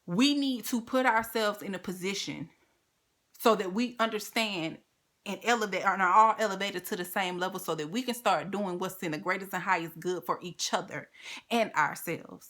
We need to put ourselves in a position so that we understand and elevate, and are all elevated to the same level, so that we can start doing what's in the greatest and highest good for each other and ourselves.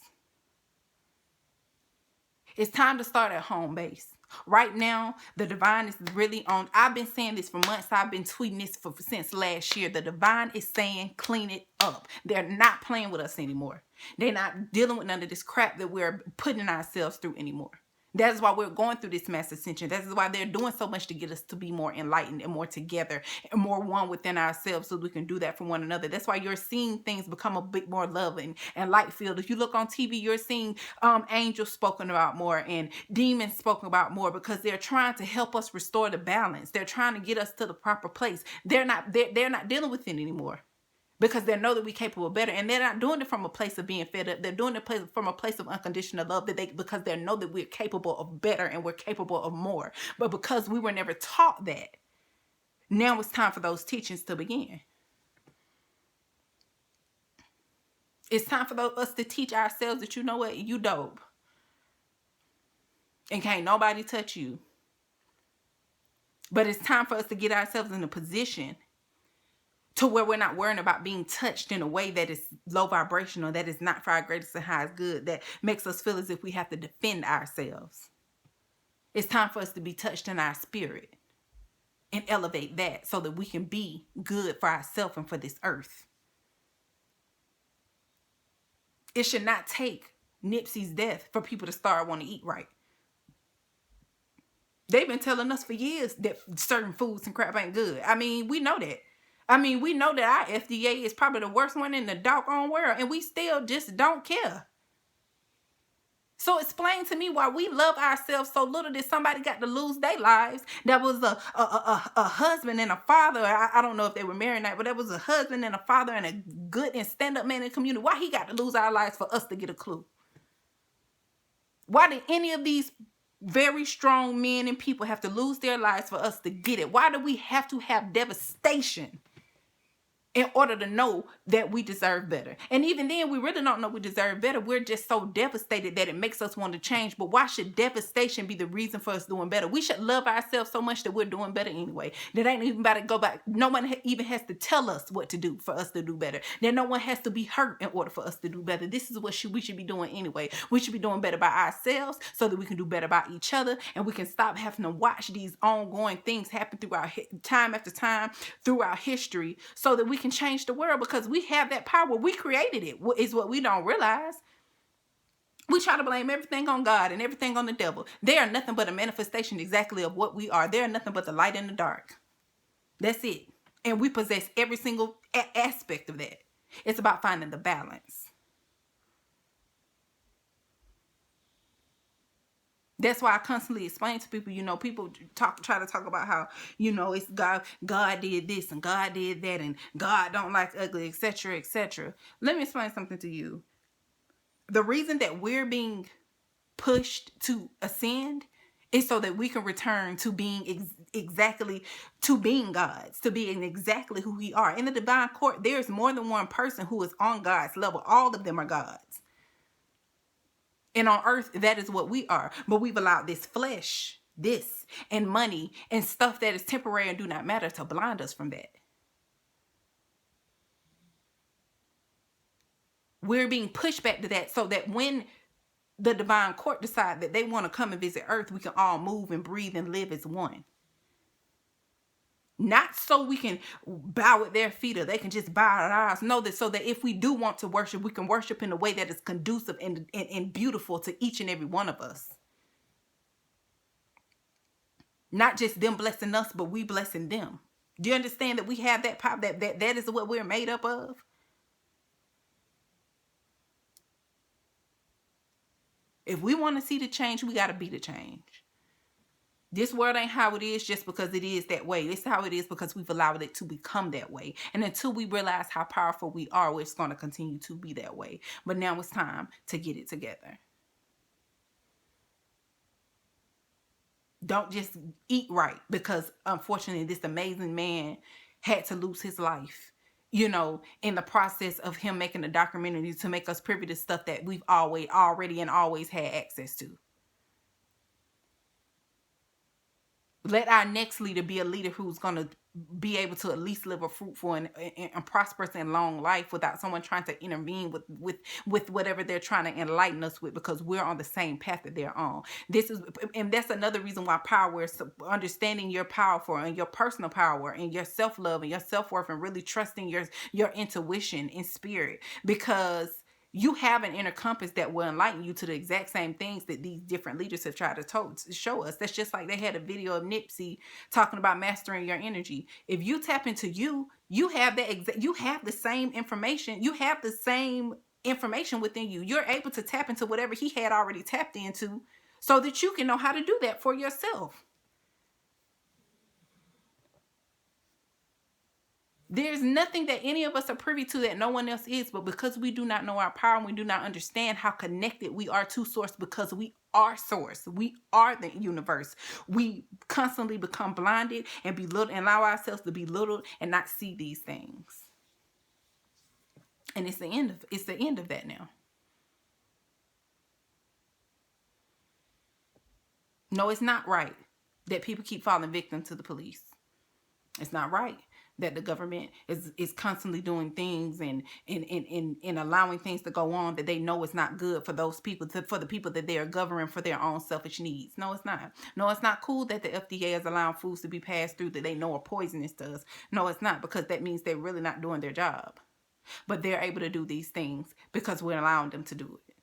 It's time to start at home base. Right now, the divine is really on. I've been saying this for months. I've been tweeting this since last year. The divine is saying, clean it up. They're not playing with us anymore. They're not dealing with none of this crap that we're putting ourselves through anymore. That's why we're going through this mass ascension. That's why they're doing so much to get us to be more enlightened and more together and more one within ourselves, so we can do that for one another. That's why you're seeing things become a bit more loving and light filled. If you look on TV, you're seeing angels spoken about more and demons spoken about more, because they're trying to help us restore the balance. They're trying to get us to the proper place. They're not dealing with it anymore, because they know that we're capable of better, and they're not doing it from a place of being fed up. They're doing it from a place of unconditional love, because they know that we're capable of better and we're capable of more. But because we were never taught that, now it's time for those teachings to begin. It's time for us to teach ourselves that, you know what, you dope, and can't nobody touch you. But it's time for us to get ourselves in a position to where we're not worrying about being touched in a way that is low vibrational, that is not for our greatest and highest good, that makes us feel as if we have to defend ourselves. It's time for us to be touched in our spirit and elevate that, so that we can be good for ourselves and for this earth. It should not take Nipsey's death for people to start wanting to eat right. They've been telling us for years that certain foods and crap ain't good. I mean, we know that. We know that our FDA is probably the worst one in the doggone world, and we still just don't care. So explain to me why we love ourselves so little that somebody got to lose their lives. That was a husband and a father. I don't know if they were married or not, but that was a husband and a father and a good and stand-up man in the community. Why he got to lose our lives for us to get a clue? Why did any of these very strong men and people have to lose their lives for us to get it? Why do we have to have devastation in order to know that we deserve better? And even then, we really don't know we deserve better. We're just so devastated that it makes us want to change. But why should devastation be the reason for us doing better? We should love ourselves so much that we're doing better anyway. That ain't even about to go back. No one even has to tell us what to do for us to do better. That no one has to be hurt in order for us to do better. This is what we should be doing anyway. We should be doing better by ourselves so that we can do better by each other, and we can stop having to watch these ongoing things happen throughout time after time throughout history, so that we can change the world, because we have that power. We created it, is what we don't realize. We try to blame everything on God and everything on the devil. They are nothing but a manifestation exactly of what we are. They are nothing but the light and the dark. That's it. And we possess every single aspect of that. It's about finding the balance. That's why I constantly explain to people, people try to talk about how, it's God did this and God did that and God don't like ugly, etc., etc. Let me explain something to you. The reason that we're being pushed to ascend is so that we can return to being exactly, to being gods, to being exactly who we are. In the divine court, there's more than one person who is on God's level. All of them are gods. And on earth, that is what we are. But we've allowed this flesh, and money, and stuff that is temporary and do not matter to blind us from that. We're being pushed back to that, so that when the divine court decide that they want to come and visit earth, we can all move and breathe and live as one. Not so we can bow at their feet or they can just bow at ours. No, that so that if we do want to worship, we can worship in a way that is conducive and beautiful to each and every one of us. Not just them blessing us, but we blessing them. Do you understand that we have that power? That is what we're made up of? If we want to see the change, we got to be the change. This world ain't how it is just because it is that way. It's how it is because we've allowed it to become that way. And until we realize how powerful we are, it's going to continue to be that way. But now it's time to get it together. Don't just eat right, because unfortunately this amazing man had to lose his life, in the process of him making a documentary to make us privy to stuff that we've always had access to. Let our next leader be a leader who's going to be able to at least live a fruitful and prosperous and long life without someone trying to intervene with whatever they're trying to enlighten us with, because we're on the same path that they're on. And that's another reason why power is understanding your powerful and your personal power and your self-love and your self-worth, and really trusting your intuition and spirit, because you have an inner compass that will enlighten you to the exact same things that these different leaders have tried to show us. That's just like they had a video of Nipsey talking about mastering your energy. If you tap into you have you have the same information. You have the same information within you. You're able to tap into whatever he had already tapped into, so that you can know how to do that for yourself. There's nothing that any of us are privy to that no one else is, but because we do not know our power and we do not understand how connected we are to source, because we are source, we are the universe, we constantly become blinded and belittled and allow ourselves to be belittled and not see these things. And it's the end of that now. No, it's not right that people keep falling victim to the police. It's not right that the government is constantly doing things and allowing things to go on that they know is not good for those people, for the people that they are governing for their own selfish needs. No, it's not. No, it's not cool that the FDA is allowing foods to be passed through that they know are poisonous to us. No, it's not, because that means they're really not doing their job. But they're able to do these things because we're allowing them to do it.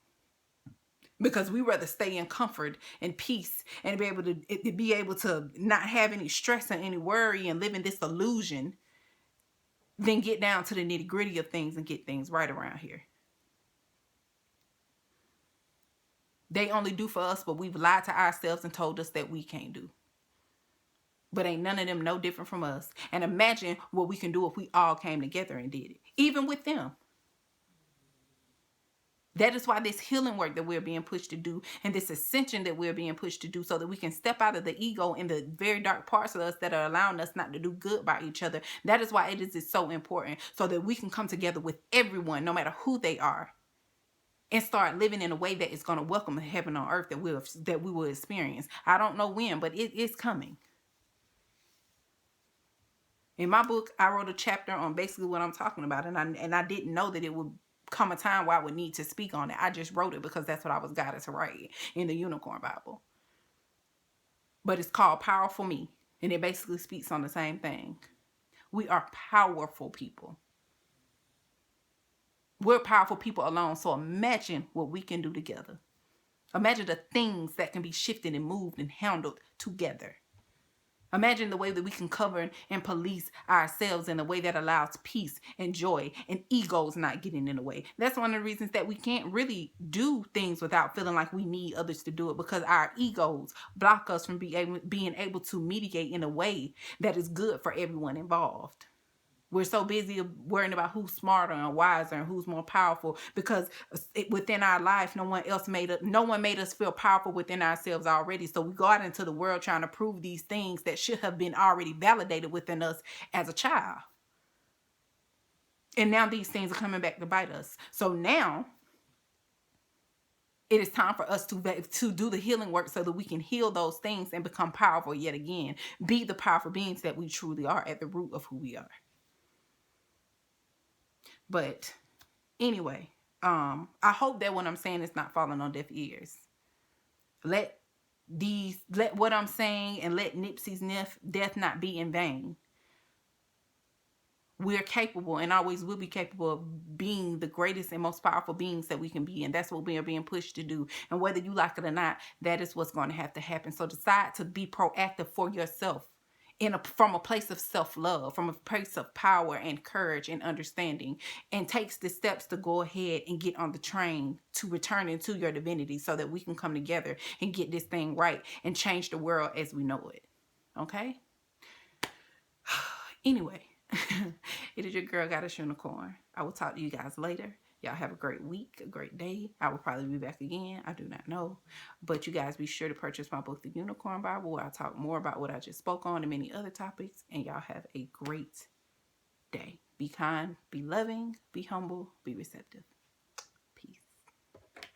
Because we rather stay in comfort and peace and be able to not have any stress and any worry and live in this illusion than get down to the nitty gritty of things and get things right around here. They only do for us what we've lied to ourselves and told us that we can't do. But ain't none of them no different from us. And imagine what we can do if we all came together and did it, even with them. That is why this healing work that we're being pushed to do, and this ascension that we're being pushed to do, so that we can step out of the ego and the very dark parts of us that are allowing us not to do good by each other. That is why it is so important, so that we can come together with everyone, no matter who they are, and start living in a way that is going to welcome heaven on earth that we will experience. I don't know when, but it is coming. In my book, I wrote a chapter on basically what I'm talking about, and I didn't know that it would come a time where I would need to speak on it. I just wrote it because that's what I was guided to write in the Unicorn Bible. But it's called Powerful Me, and it basically speaks on the same thing. We are powerful people. We're powerful people alone, so imagine what we can do together. Imagine the things that can be shifted and moved and handled together. Imagine the way that we can cover and police ourselves in a way that allows peace and joy and egos not getting in the way. That's one of the reasons that we can't really do things without feeling like we need others to do it, because our egos block us from being able to mediate in a way that is good for everyone involved. We're so busy worrying about who's smarter and wiser and who's more powerful, because within our life, no one made us feel powerful within ourselves already. So we go out into the world trying to prove these things that should have been already validated within us as a child. And now these things are coming back to bite us. So now it is time for us to do the healing work so that we can heal those things and become powerful yet again. Be the powerful beings that we truly are at the root of who we are. But anyway, I hope that what I'm saying is not falling on deaf ears. Let what I'm saying and let Nipsey's death not be in vain. We're capable and always will be capable of being the greatest and most powerful beings that we can be. And that's what we are being pushed to do. And whether you like it or not, that is what's going to have to happen. So decide to be proactive for yourself. From a place of self-love, from a place of power and courage and understanding, and takes the steps to go ahead and get on the train to return into your divinity, so that we can come together and get this thing right and change the world as we know it. Okay? Anyway, it is your girl, Goddess Unicorn. I will talk to you guys later. Y'all have a great week, a great day. I will probably be back again. I do not know. But you guys be sure to purchase my book, The Unicorn Bible, where I talk more about what I just spoke on and many other topics. And y'all have a great day. Be kind, be loving, be humble, be receptive.